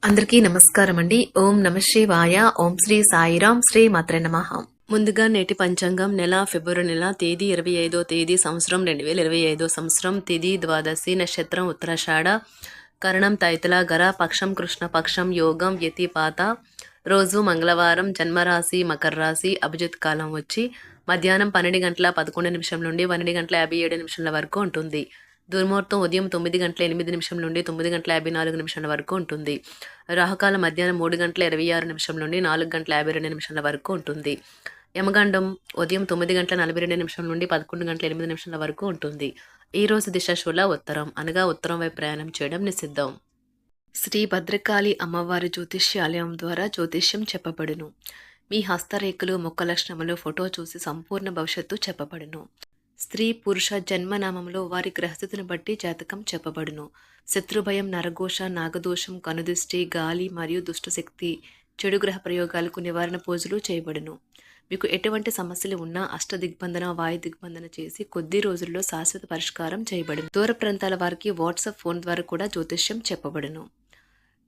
అందరికీ నమస్కారం అండి. ఓం నమ శివాయ. ఓం శ్రీ సాయిరాం. శ్రీ మాత్రే నమః. ముందుగా నేటి పంచాంగం నెల ఫిబ్రవరి నెల తేదీ 25వ తేదీ సంవత్సరం 2025 సంవత్సరం తిథి ద్వాదశి నక్షత్రం ఉత్తరాషాఢ కరణం తైతల గర పక్షం కృష్ణ పక్షం యోగం వ్యతిపాత రోజు మంగళవారం జన్మరాశి మకర రాశి అభిజిత్ కాలం వచ్చి మధ్యాహ్నం 12 గంటల 11 నిమిషం నుండి 12 గంటల 57 నిమిషాల వరకు ఉంటుంది. దుర్ముహూర్తం ఉదయం 9 గంటల 8 నిమిషం నుండి 9 గంటల 54 నిమిషాల వరకు ఉంటుంది. రాహుకాలం మధ్యాహ్నం 3 గంటల 26 నిమిషం నుండి 4 గంటల 52 నిమిషాల వరకు ఉంటుంది. యమగండం ఉదయం 9 గంటల 42 నిమిషం నుండి 11 గంటల 8 నిమిషాల వరకు ఉంటుంది. ఈ రోజు దిశ శూల ఉత్తరం అనగా ఉత్తరం వైపు ప్రయాణం చేయడం నిషిద్ధం. శ్రీ భద్రకాళి అమ్మవారి జ్యోతిష్యాలయం ద్వారా జ్యోతిష్యం చెప్పబడును. మీ హస్తరేఖలు ముఖ లక్షణములు ఫోటో చూసి సంపూర్ణ భవిష్యత్తు చెప్పబడును. స్త్రీ పురుష జన్మనామంలో వారి గ్రహస్థితిని బట్టి జాతకం చెప్పబడును. శత్రుభయం నరఘోష నాగదోషం కనుదృష్టి గాలి మరియు దుష్టశక్తి చెడు గ్రహ ప్రయోగాలకు నివారణ పూజలు చేయబడును. మీకు ఎటువంటి సమస్యలు ఉన్నా అష్టదిగ్బంధన వాయు దిగ్బంధన చేసి కొద్ది రోజుల్లో శాశ్వత పరిష్కారం చేయబడును. దూర ప్రాంతాల వారికి వాట్సాప్ ఫోన్ ద్వారా కూడా జ్యోతిష్యం చెప్పబడును.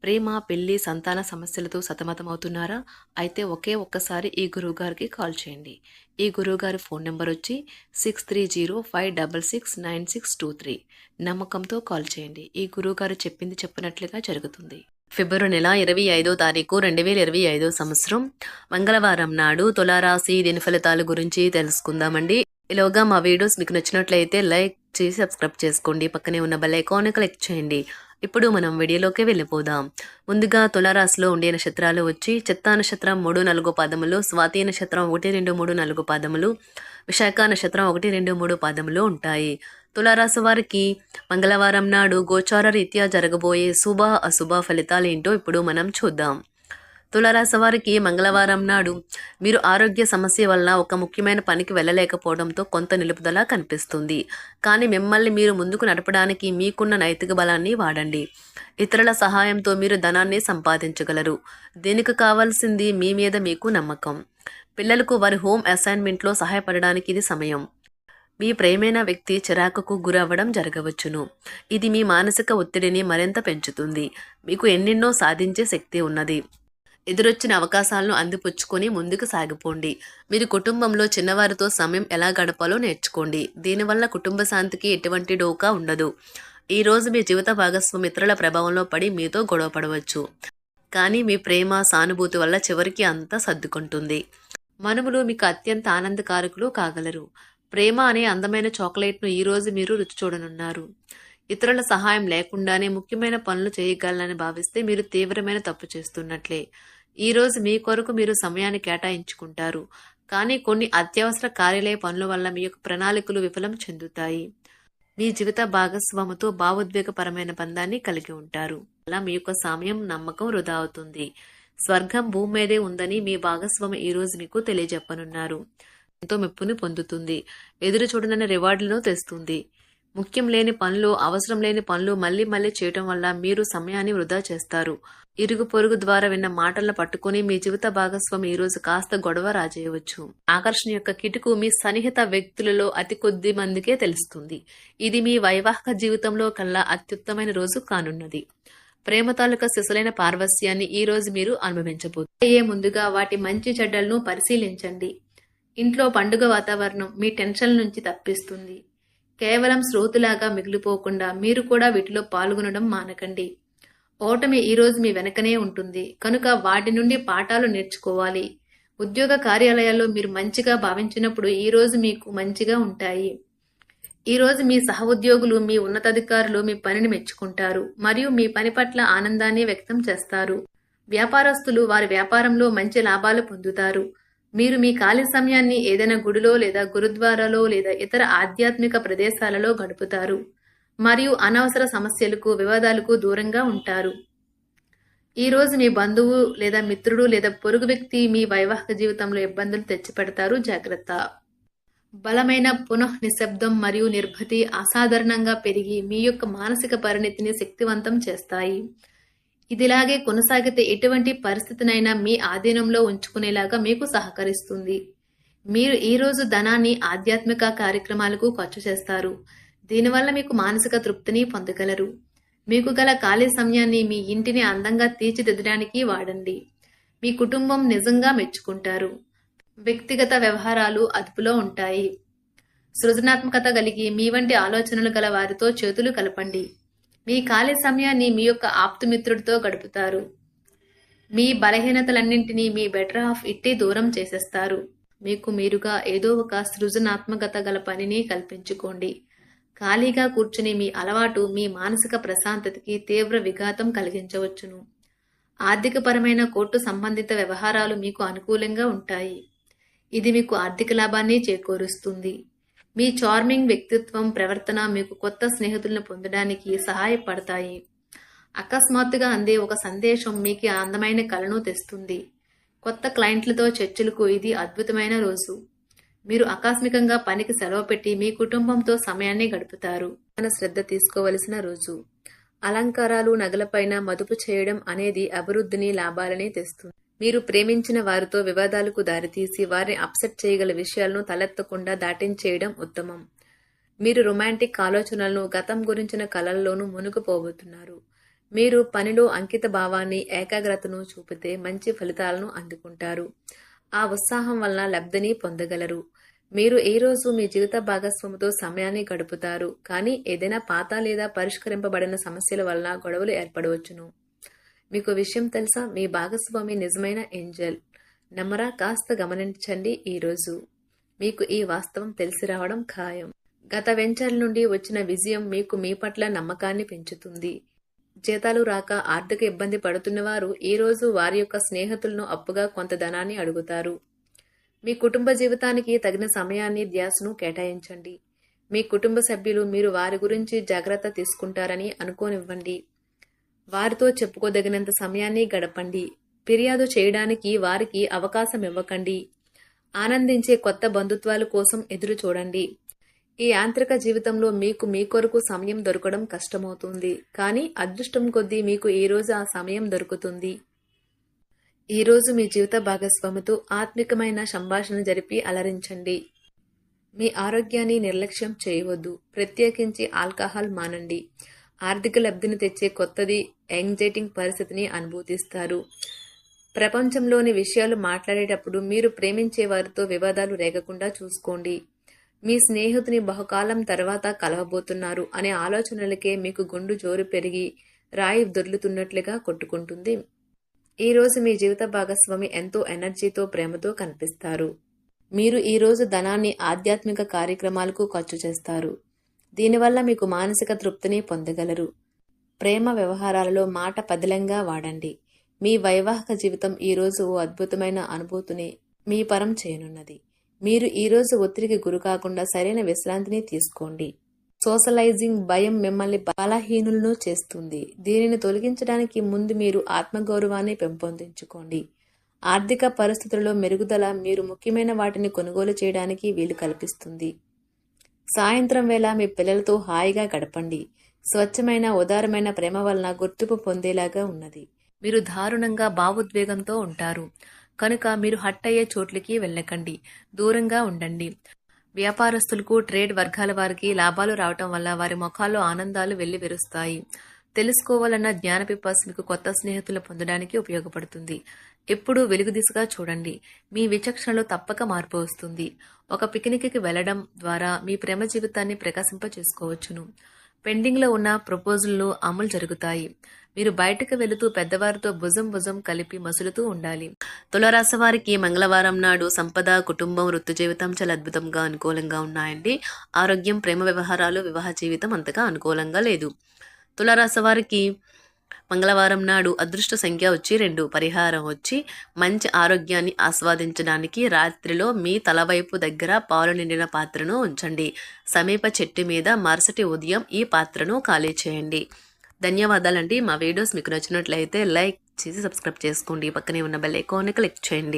ప్రేమ పెళ్లి సంతాన సమస్యలతో సతమతమవుతున్నారా? అయితే ఒక్కసారి ఈ గురువుగారికి కాల్ చేయండి. ఈ గురువుగారి ఫోన్ నెంబర్ వచ్చి 6305669623. నమ్మకంతో కాల్ చేయండి. ఈ గురువుగారు చెప్పింది చెప్పినట్లుగా జరుగుతుంది. ఫిబ్రవరి నెల 25వ తారీఖు 2025 సంవత్సరం మంగళవారం నాడు తులారాశి దిన ఫలితాల గురించి తెలుసుకుందామండి. ఈలోగా మా వీడియోస్ మీకు నచ్చినట్లయితే లైక్ చేసి సబ్స్క్రైబ్ చేసుకోండి. పక్కనే ఉన్న బెల్ ఐకాన్ క్లిక్ చేయండి. ఇప్పుడు మనం వీడియోలోకి వెళ్ళిపోదాం. ముందుగా తులారాశిలో ఉండే నక్షత్రాలు వచ్చి చిత్తా నక్షత్రం 3, 4 పాదములు, స్వాతి నక్షత్రం 1, 2, 3, 4 పాదములు, విశాఖ నక్షత్రం 1, 2, 3 పాదములు ఉంటాయి. తులారాశి వారికి మంగళవారం నాడు గోచార రీత్యా జరగబోయే శుభ అశుభ ఫలితాలు ఏంటో ఇప్పుడు మనం చూద్దాం. తులారాశి వారికి మంగళవారం నాడు మీరు ఆరోగ్య సమస్య వల్ల ఒక ముఖ్యమైన పనికి వెళ్ళలేకపోవడంతో కొంత నిలుపుదల కనిపిస్తుంది. కానీ మిమ్మల్ని మీరు ముందుకు నడపడానికి మీకున్న నైతిక బలాన్ని వాడండి. ఇతరుల సహాయంతో మీరు ధనాన్ని సంపాదించగలరు. దీనికి కావాల్సింది మీ మీద మీకు నమ్మకం. పిల్లలకు వారి హోమ్ అసైన్మెంట్లో సహాయపడడానికి ఇది సమయం. మీ ప్రేమైన వ్యక్తి చిరాకుకు గురవ్వడం జరగవచ్చును. ఇది మీ మానసిక ఒత్తిడిని మరింత పెంచుతుంది. మీకు ఎన్నెన్నో సాధించే శక్తి ఉన్నది. ఎదురొచ్చిన అవకాశాలను అందిపుచ్చుకొని ముందుకు సాగిపోండి. మీరు కుటుంబంలో చిన్నవారితో సమయం ఎలా గడపాలో నేర్చుకోండి. దీనివల్ల కుటుంబ శాంతికి ఎటువంటి డోకా ఉండదు. ఈరోజు మీ జీవిత భాగస్వామి ఇతరుల ప్రభావంలో పడి మీతో గొడవ పడవచ్చు. కానీ మీ ప్రేమ సానుభూతి వల్ల చివరికి అంతా సర్దుకుంటుంది. మనుమలు మీకు అత్యంత ఆనందకారకులు కాగలరు. ప్రేమ అనే అందమైన చాక్లెట్ను ఈరోజు మీరు రుచి చూడనున్నారు. ఇతరుల సహాయం లేకుండానే ముఖ్యమైన పనులు చేయగలనని భావిస్తే మీరు తీవ్రమైన తప్పు చేస్తున్నట్లే. ఈరోజు మీ కొరకు మీరు సమయాన్ని కేటాయించుకుంటారు. కానీ కొన్ని అత్యవసర కార్యాలయ పనుల వల్ల మీ యొక్క ప్రణాళికలు విఫలం చెందుతాయి. మీ జీవిత భాగస్వామితో భావోద్వేగపరమైన బంధాన్ని కలిగి ఉంటారు. అలా మీ యొక్క సమయం నమ్మకం వృధా అవుతుంది. స్వర్గం భూమి మీదే ఉందని మీ భాగస్వామి ఈరోజు మీకు తెలియజెప్పనున్నారు. ఎంతో మెప్పుని పొందుతుంది. ఎదురు చూడనని రివార్డులను తెస్తుంది. ముఖ్యం లేని పనులు అవసరం లేని పనులు మళ్ళీ మళ్ళీ చేయటం వల్ల మీరు సమయాన్ని వృధా చేస్తారు. ఇరుగు పొరుగు ద్వారా విన్న మాటలను పట్టుకుని మీ జీవిత భాగస్వామి ఈరోజు కాస్త గొడవ రాజేయవచ్చు. ఆకర్షణ యొక్క కిటుకు మీ సన్నిహిత వ్యక్తులలో అతి కొద్ది మందికే తెలుస్తుంది. ఇది మీ వైవాహిక జీవితంలో కల్లా అత్యుత్తమైన రోజు కానున్నది. ప్రేమ తాలూకా శిశులైన పార్వస్యాన్ని ఈ రోజు మీరు అనుభవించబోతున్నారు. ముందుగా వాటి మంచి చెడ్డలను పరిశీలించండి. ఇంట్లో పండుగ వాతావరణం మీ టెన్షన్ నుంచి తప్పిస్తుంది. కేవలం శ్రోతులాగా మిగిలిపోకుండా మీరు కూడా వీటిలో పాల్గొనడం మానకండి. ఓటమి ఈరోజు మీ వెనకనే ఉంటుంది కనుక వాటి నుండి పాఠాలు నేర్చుకోవాలి. ఉద్యోగ కార్యాలయాల్లో మీరు మంచిగా భావించినప్పుడు ఈరోజు మీకు మంచిగా ఉంటాయి. ఈరోజు మీ సహ ఉద్యోగులు మీ ఉన్నతాధికారులు మీ పనిని మెచ్చుకుంటారు మరియు మీ పని పట్ల ఆనందాన్ని వ్యక్తం చేస్తారు. వ్యాపారస్తులు వారి వ్యాపారంలో మంచి లాభాలు పొందుతారు. మీరు మీ ఖాళీ సమయాన్ని ఏదైనా గుడిలో లేదా గురుద్వారాలో లేదా ఇతర ఆధ్యాత్మిక ప్రదేశాలలో గడుపుతారు మరియు అనవసర సమస్యలకు వివాదాలకు దూరంగా ఉంటారు. ఈరోజు మీ బంధువు లేదా మిత్రుడు లేదా పొరుగు వ్యక్తి మీ వైవాహిక జీవితంలో ఇబ్బందులు తెచ్చిపెడతారు. జాగ్రత్త. బలమైన పునః నిశ్శబ్దం మరియు నిర్భతి అసాధారణంగా పెరిగి మీ యొక్క మానసిక పరిణతిని శక్తివంతం చేస్తాయి. ఇదిలాగే కొనసాగితే ఎటువంటి పరిస్థితినైనా మీ ఆధీనంలో ఉంచుకునేలాగా మీకు సహకరిస్తుంది. మీరు ఈరోజు ధనాన్ని ఆధ్యాత్మిక కార్యక్రమాలకు ఖర్చు చేస్తారు. దీనివల్ల మీకు మానసిక తృప్తిని పొందగలరు. మీకు గల ఖాళీ సమయాన్ని మీ ఇంటిని అందంగా తీర్చిదిద్దడానికి వాడండి. మీ కుటుంబం నిజంగా మెచ్చుకుంటారు. వ్యక్తిగత వ్యవహారాలు అదుపులో ఉంటాయి. సృజనాత్మకత కలిగి మీ వంటి ఆలోచనలు గల వారితో చేతులు కలపండి. మీ ఖాళీ సమయాన్ని మీ యొక్క ఆప్తుమిత్రుడితో గడుపుతారు. మీ బలహీనతలన్నింటినీ మీ బెటర్ హాఫ్ ఇట్టే దూరం చేసేస్తారు. మీకు మీరుగా ఏదో ఒక సృజనాత్మకత గల పనిని కల్పించుకోండి. ఖాళీగా కూర్చుని మీ అలవాటు మీ మానసిక ప్రశాంతతకి తీవ్ర విఘాతం కలిగించవచ్చును. ఆర్థికపరమైన కోర్టు సంబంధిత వ్యవహారాలు మీకు అనుకూలంగా ఉంటాయి. ఇది మీకు ఆర్థిక లాభాన్ని చేకూరుస్తుంది. మీ చార్మింగ్ వ్యక్తిత్వం, ప్రవర్తన మీకు కొత్త స్నేహితులను పొందడానికి సహాయపడతాయి. అకస్మాత్తుగా అందే ఒక సందేశం మీకు అందమైన కలను తెస్తుంది. కొత్త క్లయింట్లతో చర్చలకు ఇది అద్భుతమైన రోజు. మీరు ఆకస్మికంగా పనికి సెలవు పెట్టి మీ కుటుంబంతో సమయాన్ని గడుపుతారు. శ్రద్ధ తీసుకోవలసిన రోజు. అలంకారాలు, నగలపైన మదుపు చేయడం అనేది అభివృద్ధిని, లాభాలని తెస్తుంది. మీరు ప్రేమించిన వారితో వివాదాలకు దారితీసి వారిని అప్సెట్ చేయగల విషయాలను తలెత్తకుండా దాటించేయడం ఉత్తమం. మీరు రొమాంటిక్ ఆలోచనలను, గతం గురించిన కలల్లోనూ మునిగిపోబోతున్నారు. మీరు పనిలో అంకిత భావాన్ని, ఏకాగ్రతను చూపితే మంచి ఫలితాలను అందుకుంటారు. ఆ ఉత్సాహం వలన లబ్ధిని పొందగలరు. మీరు ఈ రోజు మీ జీవిత భాగస్వామితో సమయాన్ని గడుపుతారు. కానీ ఏదైనా పాత లేదా పరిష్కరింపబడిన సమస్యల వలన గొడవలు ఏర్పడవచ్చును. మీకు విషయం తెలుసా? మీ భాగస్వామి నిజమైన ఏంజల్. నమ్మరా? కాస్త గమనించండి. ఈరోజు మీకు ఈ వాస్తవం తెలిసి రావడం ఖాయం. గత వెంచర్ల నుండి వచ్చిన విజయం మీకు మీ పట్ల నమ్మకాన్ని పెంచుతుంది. జీతాలు రాక ఆర్థిక ఇబ్బంది పడుతున్నవారు ఈ రోజు వారి యొక్క స్నేహితులను అప్పుగా కొంత ధనాన్ని అడుగుతారు. మీ కుటుంబ జీవితానికి తగిన సమయాన్ని, ధ్యాసను కేటాయించండి. మీ కుటుంబ సభ్యులు మీరు వారి గురించి జాగ్రత్త తీసుకుంటారని అనుకోనివ్వండి. వారితో చెప్పుకోదగినంత సమయాన్ని గడపండి. ఫిర్యాదు చేయడానికి వారికి అవకాశం ఇవ్వకండి. ఆనందించే కొత్త బంధుత్వాల కోసం ఎదురు చూడండి. ఈ యాంత్రిక జీవితంలో మీకు మీ కొరకు సమయం దొరకడం కష్టమవుతుంది. కానీ అదృష్టం కొద్దీ మీకు ఈ రోజు ఆ సమయం దొరుకుతుంది. ఈ రోజు మీ జీవిత భాగస్వామితో ఆత్మికమైన సంభాషణ జరిపి అలరించండి. మీ ఆరోగ్యాన్ని నిర్లక్ష్యం చేయవద్దు. ప్రత్యేకించి ఆల్కహాల్ మానండి. ఆర్థిక లబ్ధిని తెచ్చే కొత్తది యాంగ్జైటింగ్ పరిస్థితిని అనుభూతిస్తారు. ప్రపంచంలోని విషయాలు మాట్లాడేటప్పుడు మీరు ప్రేమించే వారితో వివాదాలు రేగకుండా చూసుకోండి. మీ స్నేహితుని బహుకాలం తర్వాత కలవబోతున్నారు అనే ఆలోచనలకే మీకు గుండు జోరు పెరిగి రాయి దొర్లుతున్నట్లుగా కొట్టుకుంటుంది. ఈ రోజు మీ జీవిత భాగస్వామి ఎంతో ఎనర్జీతో, ప్రేమతో కనిపిస్తారు. మీరు ఈ రోజు ధనాన్ని ఆధ్యాత్మిక కార్యక్రమాలకు ఖర్చు చేస్తారు. దీనివల్ల మీకు మానసిక తృప్తిని పొందగలరు. ప్రేమ వ్యవహారాలలో మాట పదిలంగా వాడండి. మీ వైవాహిక జీవితం ఈ రోజు ఓ అద్భుతమైన అనుభూతిని మీ పరం చేయనున్నది. మీరు ఈ రోజు ఒత్తిడికి గురి కాకుండా సరైన విశ్రాంతిని తీసుకోండి. సోషలైజింగ్ భయం మిమ్మల్ని బలహీనులను చేస్తుంది. దీనిని తొలగించడానికి ముందు మీరు ఆత్మగౌరవాన్ని పెంపొందించుకోండి. ఆర్థిక పరిస్థితులలో మెరుగుదల మీరు ముఖ్యమైన వాటిని కొనుగోలు చేయడానికి వీలు కల్పిస్తుంది. సాయంత్రం వేళ మీ పిల్లలతో హాయిగా గడపండి. స్వచ్ఛమైన, ఉదారమైన ప్రేమ వలన గుర్తింపు పొందేలాగా ఉన్నది. మీరు దారుణంగా భావోద్వేగంతో ఉంటారు కనుక మీరు హట్ అయ్యే చోట్లకి వెళ్ళకండి. దూరంగా ఉండండి. వ్యాపారస్తులకు, ట్రేడ్ వర్గాల వారికి లాభాలు రావటం వల్ల వారి ముఖాల్లో ఆనందాలు వెల్లివిరుస్తాయి. తెలుసుకోవాలన్న జ్ఞాన పిపాస మీకు కొత్త స్నేహితులు పొందడానికి ఉపయోగపడుతుంది. ఎప్పుడూ వెలుగు దిశగా చూడండి. మీ విచక్షణలో తప్పక మార్పు వస్తుంది. ఒక పిక్నిక్కి వెళ్లడం ద్వారా మీ ప్రేమ జీవితాన్ని ప్రకాశింప చేసుకోవచ్చును. పెండింగ్లో ఉన్న ప్రపోజల్లు అమలు జరుగుతాయి. మీరు బయటకు వెళుతూ పెద్దవారితో భుజం కలిపి మసులుతూ ఉండాలి. తులారాశి వారికి మంగళవారం నాడు సంపద, కుటుంబం, వృత్తి జీవితం చాలా అద్భుతంగా అనుకూలంగా ఉన్నాయండి. ఆరోగ్యం, ప్రేమ వ్యవహారాలు, వివాహ జీవితం అంతగా అనుకూలంగా లేదు. తులారాశి వారికి మంగళవారం నాడు అదృష్ట సంఖ్య వచ్చి 2. పరిహారం వచ్చి మంచి ఆరోగ్యాన్ని ఆస్వాదించడానికి రాత్రిలో మీ తలవైపు దగ్గర పాలు నిండిన పాత్రను ఉంచండి. సమీప చెట్టు మీద మరుసటి ఉదయం ఈ పాత్రను ఖాళీ చేయండి. ధన్యవాదాలండి. మా వీడియోస్ మీకు నచ్చినట్లయితే లైక్ చేసి సబ్స్క్రైబ్ చేసుకోండి. పక్కనే ఉన్న బెల్ ఐకాన్ని క్లిక్ చేయండి.